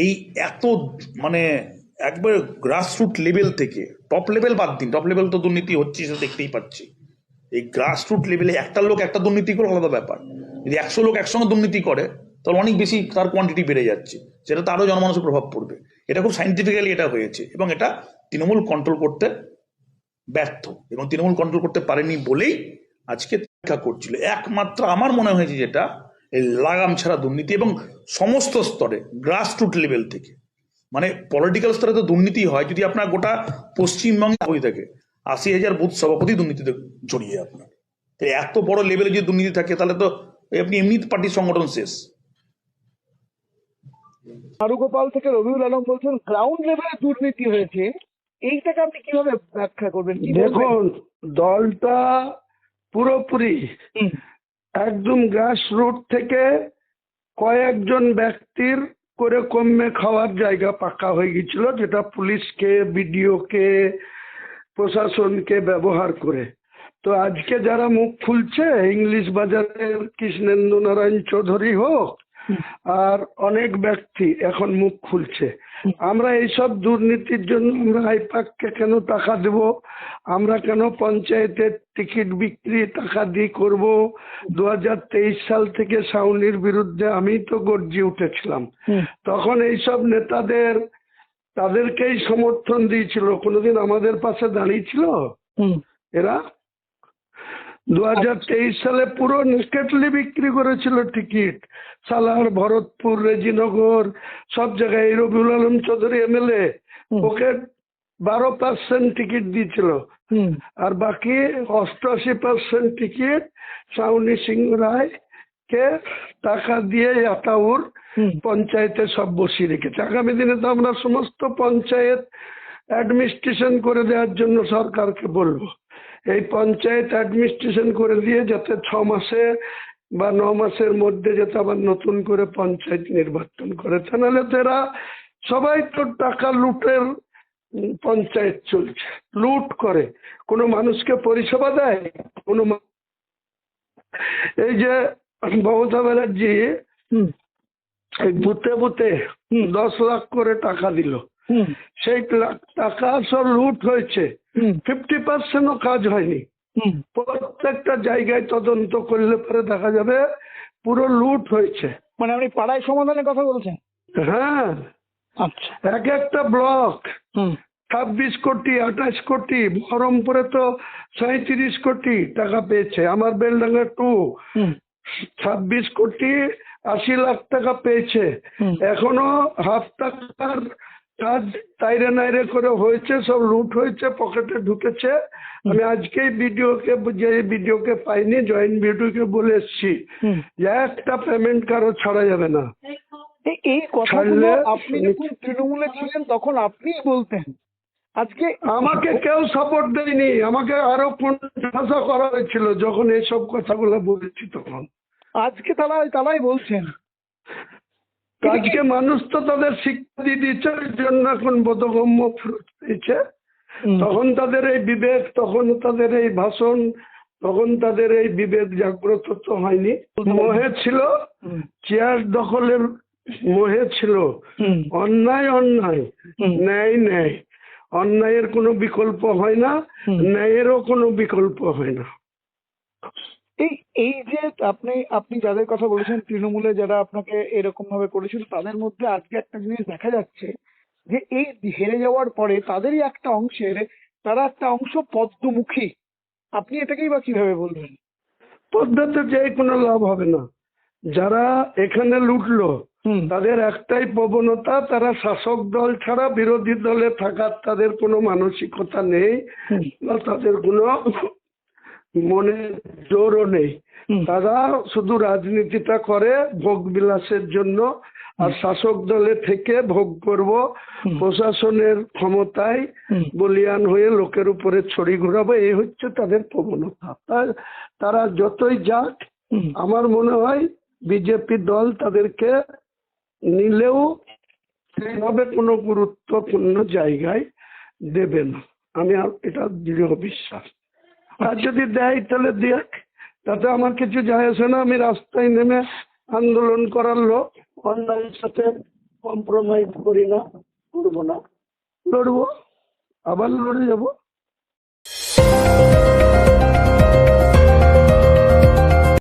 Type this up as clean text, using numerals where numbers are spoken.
এই এত মানে একবার গ্রাসরুট লেভেল থেকে, টপ লেভেল বাদ দিন, টপ লেভেল তো দুর্নীতি হচ্ছে সেটা দেখতেই পাচ্ছি, এই গ্রাসরুট লেভেলে একটা লোক একটা দুর্নীতি করে আলাদা ব্যাপার, যদি 100 লোক একসঙ্গে দুর্নীতি করে তাহলে অনেক বেশি তার কোয়ান্টিটি বেড়ে যাচ্ছে, সেটা তো আরো জনমানুষের প্রভাব পড়বে। এটা খুব সাইন্টিফিক্যালি এটা হয়েছে এবং এটা তৃণমূল কন্ট্রোল করতে ব্যর্থ, এবং তৃণমূল কন্ট্রোল করতে পারেনি বলেই আজকে পরীক্ষা করছিল। একমাত্র আমার মনে হয়েছে যেটা এই লাগাম ছাড়া দুর্নীতি, এবং সমস্ত স্তরে গ্রাসরুট লেভেল থেকে, মানে পলিটিক্যাল স্তরে তো দুর্নীতি হয়, যদি আপনার গোটা পশ্চিমবঙ্গে হয়ে থাকে 80,000 বুথ সভাপতি দুর্নীতিতে জড়িয়ে আপনার, এত বড় লেভেলে যদি দুর্নীতি থাকে তাহলে তো আপনি এমনি পার্টির সংগঠন শেষ। চারুগোপাল থেকে রবিউল আলম বলছেন গ্রাউন্ড লেভেলে দুর্নীতি হয়েছে, এইটাকে আপনি কিভাবে ব্যাখ্যা করবেন? দেখুন, দলটা পুরোপুরি একদম গ্রাস রুট থেকে কয়েকজন ব্যক্তির করে কমে খাওয়ার জায়গা পাকা হয়ে গেছিল, যেটা পুলিশকে, বিডিওকে, প্রশাসনকে ব্যবহার করে। তো আজকে যারা মুখ খুলছে, ইংলিশ বাজারের কৃষ্ণেন্দু নারায়ণ চৌধুরী হোক আর অনেক ব্যক্তি এখন মুখ খুলছে, আমরা এইসব দুর্নীতির জন্য আমরা আইপ্যাককে কেন টাকা দেব, আমরা কেন পঞ্চায়েতের টিকিট বিক্রি টাকা দিয়ে করব। 2023 সাল থেকে সাউনির বিরুদ্ধে আমি তো গর্জে উঠেছিলাম, তখন এইসব নেতাদের তাদেরকেই সমর্থন দিয়েছিল, কোনোদিন আমাদের পাশে দাঁড়িয়েছিল এরা? 2023 সালে পুরো নিকেটলি বিক্রি করেছিল টিকিট, সালার, ভরতপুর, রেজিনগর, সব জায়গায়। রবিউল আলম চৌধুরী এমএলএ, ওকে 12% টিকিট দিয়েছিল, আর বাকি 88% টিকিট সাউনি সিংহ রায় কে টাকা দিয়ে আতাউর পঞ্চায়েতে সব বসিয়ে রেখেছে। আগামী দিনে তো আমরা সমস্ত পঞ্চায়েত অ্যাডমিনিস্ট্রেশন করে দেওয়ার জন্য সরকারকে বলবো, এই পঞ্চায়েত অ্যাডমিনিস্ট্রেশন করে দিয়ে যাতে 6 মাসে বা 9 মাসের মধ্যে যাতে আবার নতুন করে পঞ্চায়েত নির্বাচন করে। তা নাহলে তো এরা সবাই তো টাকা লুটের পঞ্চায়েত চলছে, লুট করে, কোনো মানুষকে পরিষেবা দেয় কোনো এই যে মমতা ব্যানার্জি এই বুথে বুথে 10 লাখ করে টাকা দিল, সেই টাকা সব লুট হয়েছে, 50%ও কাজ হয়নি। প্রত্যেকটা জায়গায় তদন্ত করলে পরে দেখা যাবে পুরো লুট হয়েছে। মানে আপনি পাড়ায় সমাধানের কথা বলছেন? হ্যাঁ, আচ্ছা। এক একটা ব্লক 26 কোটি, 28 কোটি, বহরমপুরে তো 37 কোটি টাকা পেয়েছে, আমার বেলডাঙ্গা 2 26 কোটি 80 লাখ টাকা পেয়েছে। এখনো হাফ টাকার কাজ তাইরে নাইরে করে হয়েছে, সব লুট হয়েছে, পকেটে ঢুকেছে। আমি আজকেই ভিডিওকে পাইনি, জয়েন্ট ভিডিওকে বলে এসছি যে একটা পেমেন্ট কারো ছাড়া যাবে না। এই কথাগুলো আপনি যখন তৃণমূলে ছিলেন তখন আপনিই বলতেন, আজকে আমাকে কেউ সাপোর্ট দেয়নি, আমাকে আরো পূর্ণাশা করা হয়েছিল যখন এইসব কথাগুলো বলেছি তখন। আজকে তারাই বলছেন। আজকে মানুষ তো তাদের শিক্ষা দিয়ে দিচ্ছে, ওই জন্য এখন বোধগম্য দিচ্ছে। তখন তাদের এই বিবেক, তখন তাদের এই ভাষণ, তখন তাদের এই বিবেক জাগ্রত তো হয়নি। মোহে ছিল, চেয়ার দখলের মোহে ছিল। অন্যায় অন্যায়, ন্যায় ন্যায়, অন্যায়ের কোনো বিকল্প হয় না, ন্যায়েরও কোনো বিকল্প হয় না। এই যে আপনি যাদের কথা বলেছেন, তৃণমূলে যারা আপনাকে এরকম ভাবে করেছিল, তাদের মধ্যে আজকে একটা জিনিস দেখা যাচ্ছে যে এই হেরে যাওয়ার পরে তাদেরই একটা অংশ পদ্মমুখী। আপনি এটাকেই বা কিভাবে বলবেন? পদ্মতে যে কোনো লাভ হবে না। যারা এখানে লুটলো তাদের একটাই প্রবণতা, তারা শাসক দল ছাড়া বিরোধী দলে থাকার তাদের কোনো মানসিকতা নেই, বা তাদের কোনো মনে জোরও নেই। তারা শুধু রাজনীতিটা করে ভোগ বিলাসের জন্য, আর শাসক দলে থেকে ভোগ করব, প্রশাসনের ক্ষমতায় বলিয়ান হয়ে লোকের উপরে ছড়ি ঘোরাবো, এই হচ্ছে তাদের প্রবণতা। তারা যতই যাক, আমার মনে হয় বিজেপি দল তাদেরকে নিলেও সেইভাবে কোনো গুরুত্বপূর্ণ জায়গায় দেবে না, আমি এটা দৃঢ় বিশ্বাস। আর যদি দেয় তাহলে দেখ, তাতে আমার কিছু যায় আসে না। আমি রাস্তায় নেমে আন্দোলন করার লোক, অন্যায়ের সাথে কম্প্রোমাইজ করি না, করবো না, লড়বো, আবার লড়ে যাবো।